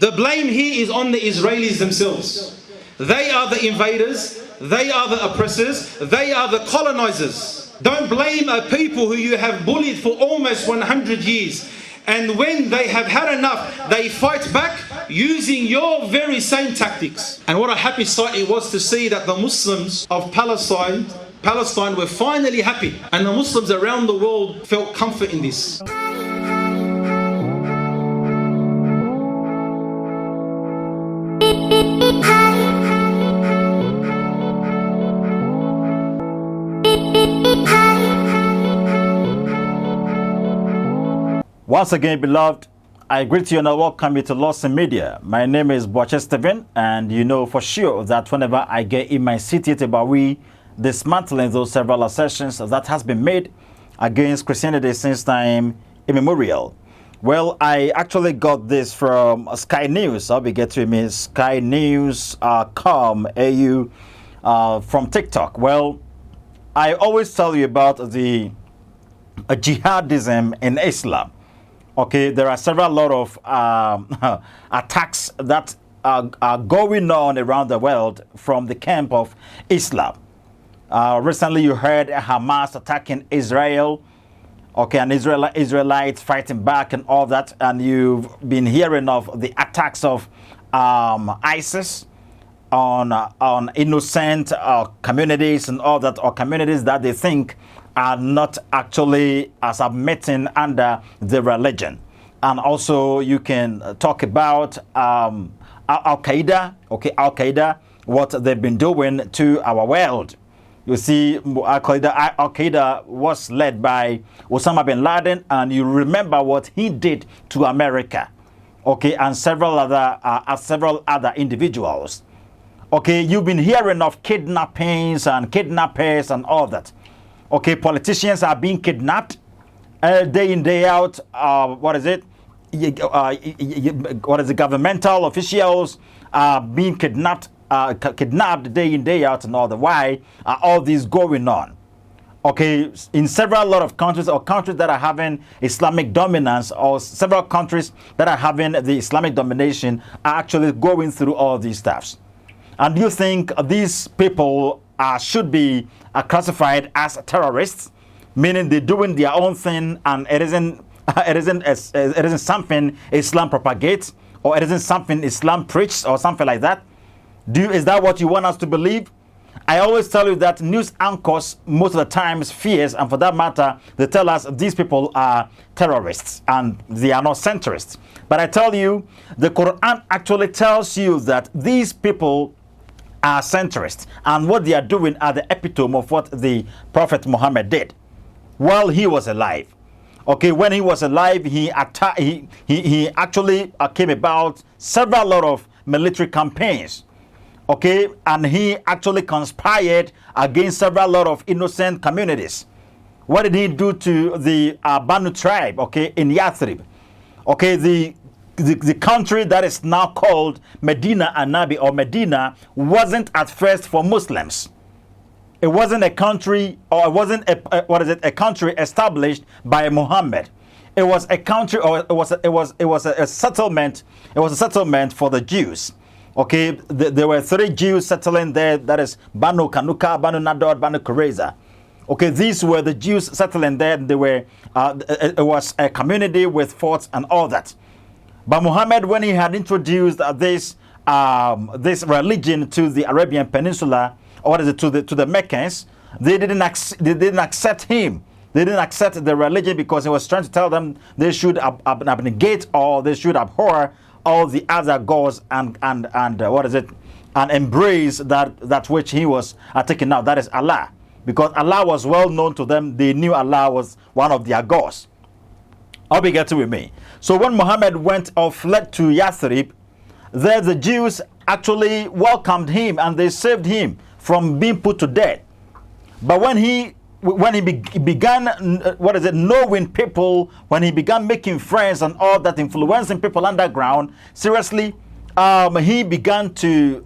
The blame here is on the Israelis themselves. They are the invaders, they are the oppressors, they are the colonizers. Don't blame a people who you have bullied for almost 100 years. And when they have had enough, they fight back using your very same tactics. And what a happy sight it was to see that the Muslims of Palestine were finally happy. And the Muslims around the world felt comfort in this. Once again, beloved, I greet you and I welcome you to u.s.a Media. My name is Steven, and you know for sure that whenever I get in my city about we dismantling those several assertions that has been made against Christianity since time immemorial. Well, I actually got this from Sky News. I'll be getting me Sky News com AU from TikTok. Well, I always tell you about the jihadism in Islam. Okay, there are several lot of attacks that are going on around the world from the camp of Islam. Recently, you heard Hamas attacking Israel. Okay, and Israelites fighting back and all that. And you've been hearing of the attacks of ISIS on innocent communities and all that, or communities that they think are not actually submitting under the religion. And also you can talk about Al-Qaeda, okay, Al-Qaeda, what they've been doing to our world. You see, Al-Qaeda was led by Osama bin Laden, and you remember what he did to America, okay, and several other individuals. Okay, you've been hearing of kidnappings and kidnappers and all that. Okay, politicians are being kidnapped day in, day out. Governmental officials are being kidnapped day in, day out and all that. Why are all these going on? Okay, in several lot of countries, or countries that are having Islamic dominance, or several countries that are having the Islamic domination are actually going through all these stuffs. And you think these people should be classified as terrorists, meaning they're doing their own thing, and it isn't something Islam propagates, or it isn't something Islam preaches, or something like that? Is that what you want us to believe? I always tell you that news anchors most of the times fears, and for that matter, they tell us these people are terrorists and they are not centrists. But I tell you, the Quran actually tells you that these people are centrists, and what they are doing are the epitome of what the Prophet Muhammad did while he was alive. Okay, when he was alive, he actually came about several lot of military campaigns. Okay, and he actually conspired against several lot of innocent communities. What did he do to the Banu tribe? Okay, in Yathrib. Okay, the country that is now called Medina Anabi, or Medina, wasn't at first for Muslims. It wasn't a country, or it wasn't a country established by Muhammad. It was a country, or it was a settlement. It was a settlement for the Jews. Okay, there were 3 Jews settling there. That is Banu Kanuka, Banu Nador, Banu Kureza. Okay, these were the Jews settling there. They were. It was a community with forts and all that. But Muhammad, when he had introduced this religion to the Arabian Peninsula, or to the Meccans, they didn't accept him. They didn't accept the religion because he was trying to tell them they should abnegate, or they should abhor all the other gods and embrace that which he was taking out. That is Allah, because Allah was well known to them. They knew Allah was one of their gods. I'll be getting with me. So when Muhammad went or fled to Yathrib, there the Jews actually welcomed him and they saved him from being put to death. But when he began knowing people, when he began making friends and all that, influencing people underground, seriously, he began to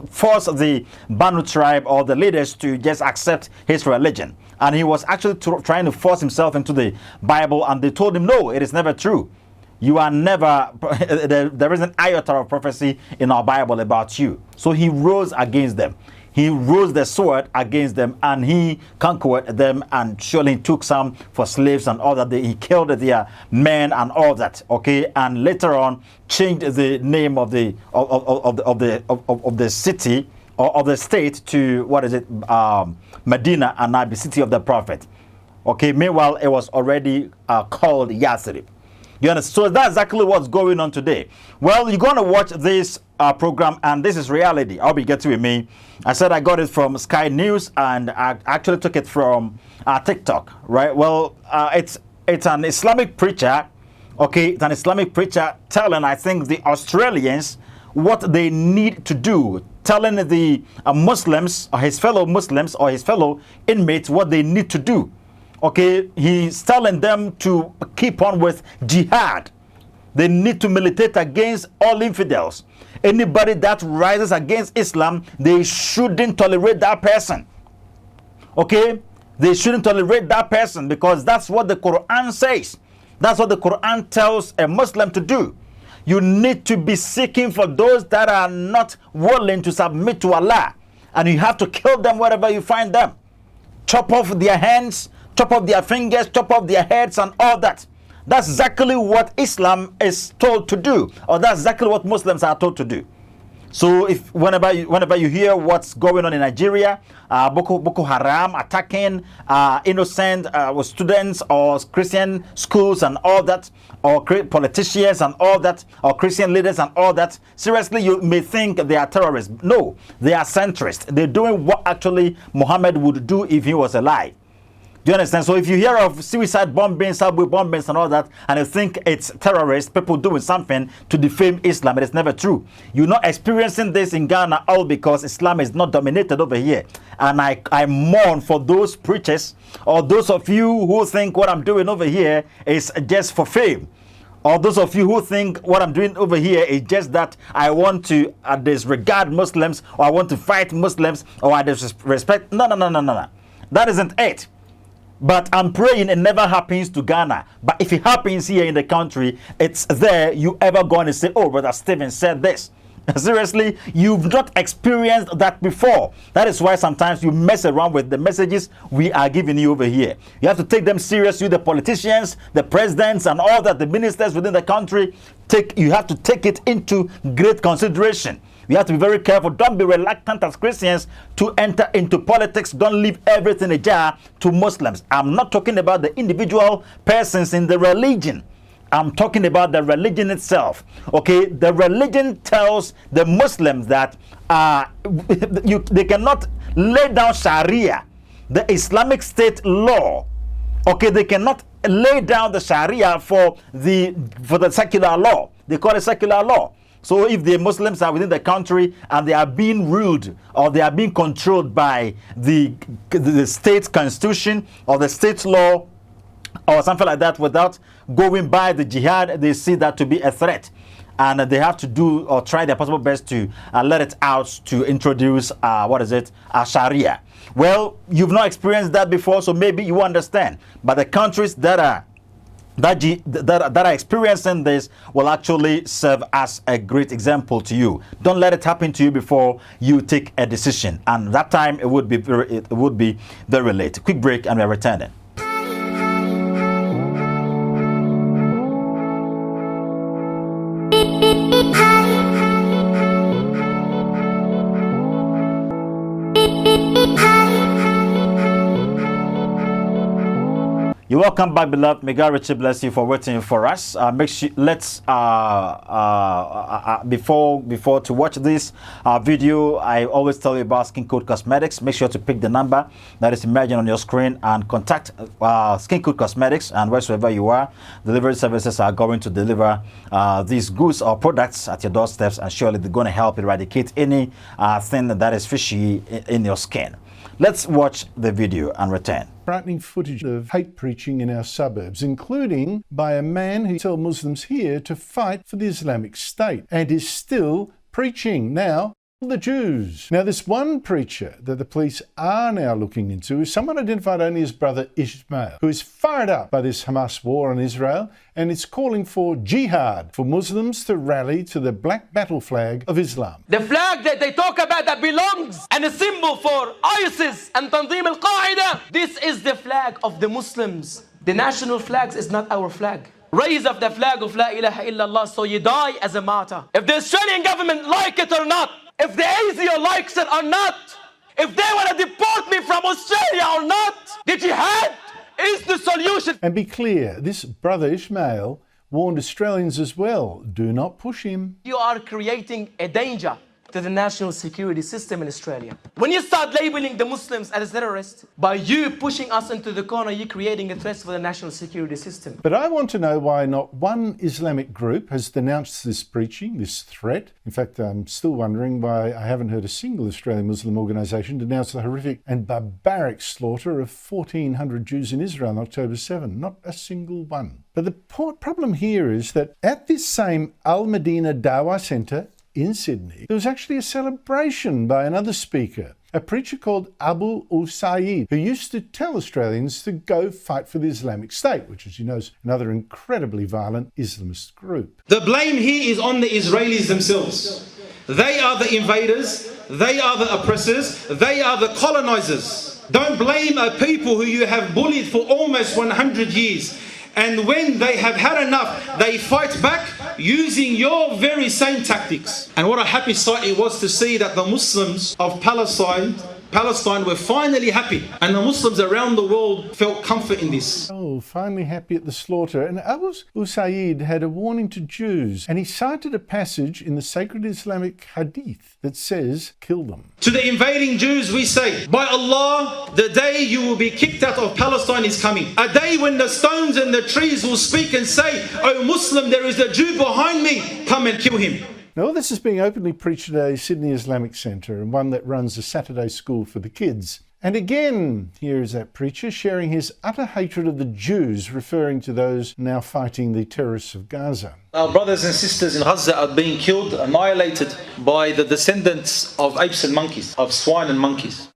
force the Banu tribe, or the leaders, to just accept his religion. And he was actually trying to force himself into the Bible, and they told him, no, it is never true. You are never, there isn't iota of prophecy in our Bible about you. So he rose against them. He rose the sword against them, and he conquered them, and surely took some for slaves and all that. He killed their men and all that. Okay, and later on changed the name of the city or of the state to what is it, Medina, and now the city of the prophet. Okay, meanwhile it was already called Yathrib. You understand? So that's exactly what's going on today. Well, you're going to watch this program, and this is reality. I'll be getting with me. I said I got it from Sky News, and I actually took it from TikTok, right? Well, it's an Islamic preacher, okay? It's an Islamic preacher telling, I think, the Australians what they need to do, telling the Muslims, or his fellow Muslims, or his fellow inmates what they need to do. Okay, he's telling them to keep on with jihad. They need to militate against all infidels. Anybody that rises against Islam, they shouldn't tolerate that person. Okay, they shouldn't tolerate that person, because that's what the Quran says. That's what the Quran tells a Muslim to do. You need to be seeking for those that are not willing to submit to Allah, and you have to kill them wherever you find them. Chop off their hands, chop off their fingers, chop off their heads, and all that. That's exactly what Islam is told to do, or that's exactly what Muslims are told to do. So if whenever you hear what's going on in Nigeria, Boko Haram attacking innocent students or Christian schools and all that, or politicians and all that, or Christian leaders and all that, seriously, you may think they are terrorists. No, they are centrists. They're doing what actually Muhammad would do if he was alive. Do you understand? So if you hear of suicide bombings, subway bombings and all that, and you think it's terrorists, people doing something to defame Islam, it is never true. You're not experiencing this in Ghana all because Islam is not dominated over here. And I mourn for those preachers, or those of you who think what I'm doing over here is just for fame. Or those of you who think what I'm doing over here is just that I want to disregard Muslims, or I want to fight Muslims, or I disrespect. No. That isn't it. But I'm praying it never happens to Ghana. But if it happens here in the country, it's there. You ever going to say, oh, Brother Stephen said this? Seriously, you've not experienced that before. That is why sometimes you mess around with the messages we are giving you over here. You have to take them seriously. The politicians, the presidents, and all that, the ministers within the country, you have to take it into great consideration. You have to be very careful. Don't be reluctant as Christians to enter into politics. Don't leave everything ajar to Muslims. I'm not talking about the individual persons in the religion. I'm talking about the religion itself. Okay, the religion tells the Muslims that they cannot lay down Sharia, the Islamic State law. Okay, they cannot lay down the Sharia for the secular law. They call it secular law. So if the Muslims are within the country and they are being ruled, or they are being controlled by the state constitution or the state law or something like that, without going by the jihad, they see that to be a threat. And they have to do or try their possible best to let it out to introduce, Sharia. Well, you've not experienced that before, so maybe you understand. But the countries that are experiencing this will actually serve as a great example to you. Don't let it happen to you before you take a decision, and that time it would be very late. Quick break, and we're returning. You're welcome back, beloved. May God richly bless you for waiting for us. Make sure before to watch this video, I always tell you about Skin Code Cosmetics. Make sure to pick the number that is imagined on your screen and contact Skin Code Cosmetics, and wherever you are, delivery services are going to deliver these goods or products at your doorsteps, and surely they're going to help eradicate any thing that is fishy in your skin. Let's watch the video and return. Frightening footage of hate preaching in our suburbs, including by a man who tells Muslims here to fight for the Islamic State and is still preaching. Now, the Jews. Now, this one preacher that the police are now looking into is someone identified only as Brother Ishmael, who is fired up by this Hamas war on Israel and is calling for jihad, for Muslims to rally to the black battle flag of Islam. The flag that they talk about that belongs and a symbol for ISIS and Tanzim al-Qaeda. This is the flag of the Muslims. The national flag is not our flag. Raise up the flag of La ilaha illallah so you die as a martyr. If the Australian government like it or not, if the ASIO likes it or not, if they want to deport me from Australia or not, the jihad is the solution. And be clear, this Brother Ishmael warned Australians as well, do not push him. You are creating a danger to the national security system in Australia. When you start labeling the Muslims as terrorists, by you pushing us into the corner, you're creating a threat for the national security system. But I want to know why not one Islamic group has denounced this preaching, this threat. In fact, I'm still wondering why I haven't heard a single Australian Muslim organisation denounce the horrific and barbaric slaughter of 1,400 Jews in Israel on October 7. Not a single one. But the problem here is that at this same Al Medina Dawah Centre in Sydney, there was actually a celebration by another speaker, a preacher called Abu u.s.a, who used to tell Australians to go fight for the Islamic State, which, as you know, is another incredibly violent Islamist group. The blame here is on the Israelis themselves. They are the invaders, they are the oppressors, they are the colonizers. Don't blame a people who you have bullied for almost 100 years. And when they have had enough, they fight back using your very same tactics. And what a happy sight it was to see that the Muslims of Palestine were finally happy. And the Muslims around the world felt comfort in this. Oh, finally happy at the slaughter. And Abu u.s.a had a warning to Jews. And he cited a passage in the sacred Islamic hadith that says, kill them. To the invading Jews we say, by Allah, the day you will be kicked out of Palestine is coming. A day when the stones and the trees will speak and say, oh Muslim, there is a Jew behind me, come and kill him. Now, all this is being openly preached at a Sydney Islamic centre, and one that runs a Saturday school for the kids. And again, here is that preacher sharing his utter hatred of the Jews, referring to those now fighting the terrorists of Gaza. Our brothers and sisters in Gaza are being killed, annihilated by the descendants of apes and monkeys, of swine and monkeys.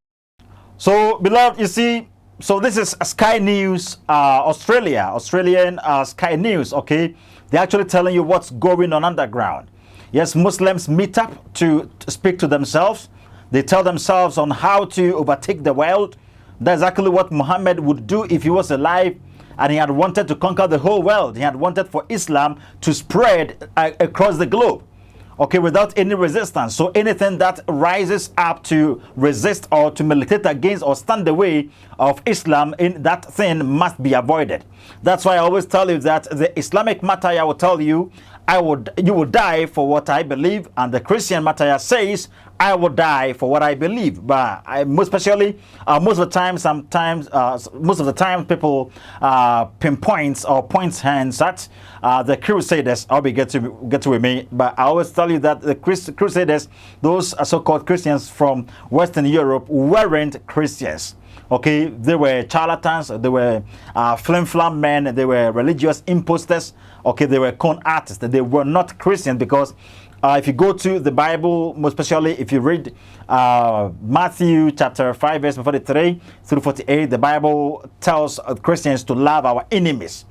So, beloved, you see, so this is Sky News, Australian Sky News, okay? They're actually telling you what's going on underground. Yes, Muslims meet up to speak to themselves. They tell themselves on how to overtake the world. That's exactly what Muhammad would do if he was alive and he had wanted to conquer the whole world. He had wanted for Islam to spread across the globe, okay, without any resistance. So anything that rises up to resist or to militate against or stand the way of Islam, in that thing must be avoided. That's why I always tell you that the Islamic martyr will tell you, you will die for what I believe, and the Christian martyr says, I will die for what I believe. But most especially, most of the time, people pinpoints or points hands at the Crusaders. I'll be get to with me, but I always tell you that the Crusaders, those so-called Christians from Western Europe, weren't Christians. Okay, they were charlatans, they were flim-flam men, they were religious imposters, okay, they were con artists, they were not Christians, because if you go to the Bible, most especially if you read Matthew chapter 5 verse 43 through 48, the Bible tells Christians to love our enemies.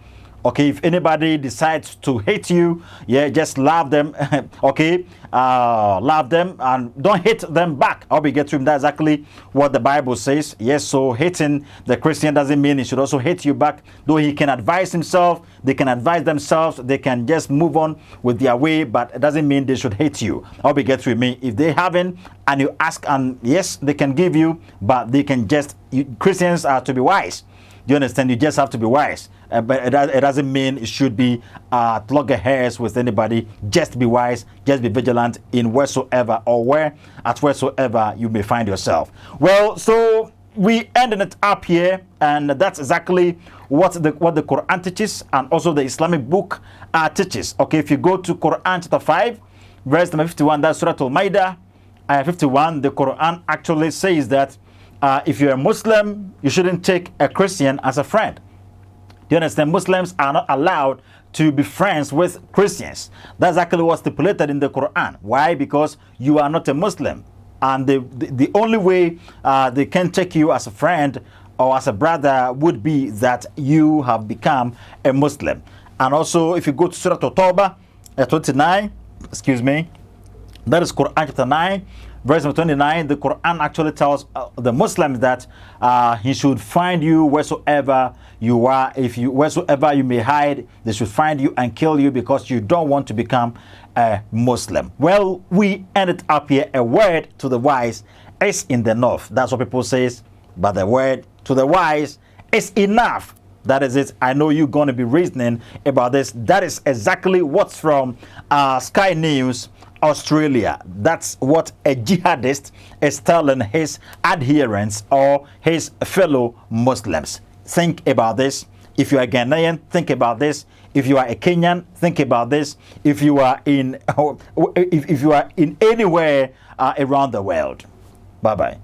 Okay, if anybody decides to hate you, yeah, just love them. Okay, love them and don't hate them back. I'll be get to him. That's exactly what the Bible says. Yes, so hating the Christian doesn't mean he should also hate you back. Though he can advise himself, they can advise themselves, they can just move on with their way, but it doesn't mean they should hate you. I'll be get to me. If they haven't and you ask, and yes, they can give you, but they can just, Christians are to be wise. Do you understand? You just have to be wise. But it doesn't mean it should be loggerheads with anybody. Just be wise. Just be vigilant in wheresoever or wheresoever you may find yourself. Well, so we ended it up here, and that's exactly what the Quran teaches, and also the Islamic book teaches. Okay, if you go to Quran chapter 5, verse number 51, that's Surah Al-Ma'idah, ayah 51, the Quran actually says that if you're a Muslim, you shouldn't take a Christian as a friend. Do you understand? Muslims are not allowed to be friends with Christians. That's actually what's stipulated in the Quran. Why? Because you are not a Muslim. And the only way they can take you as a friend or as a brother would be that you have become a Muslim. And also, if you go to Surah At-Tawbah 29, excuse me, that is Quran chapter 9, verse 29, the Quran actually tells the Muslims that he should find you wheresoever you are. Wheresoever you may hide, they should find you and kill you because you don't want to become a Muslim. Well, we ended up here. A word to the wise is in the north. That's what people say. But the word to the wise is enough. That is it. I know you're going to be reasoning about this. That is exactly what's from Sky News Australia. That's what a jihadist is telling his adherents or his fellow Muslims. Think about this. If you are Ghanaian, think about this. If you are a Kenyan, think about this. If you are in anywhere around the world. Bye bye.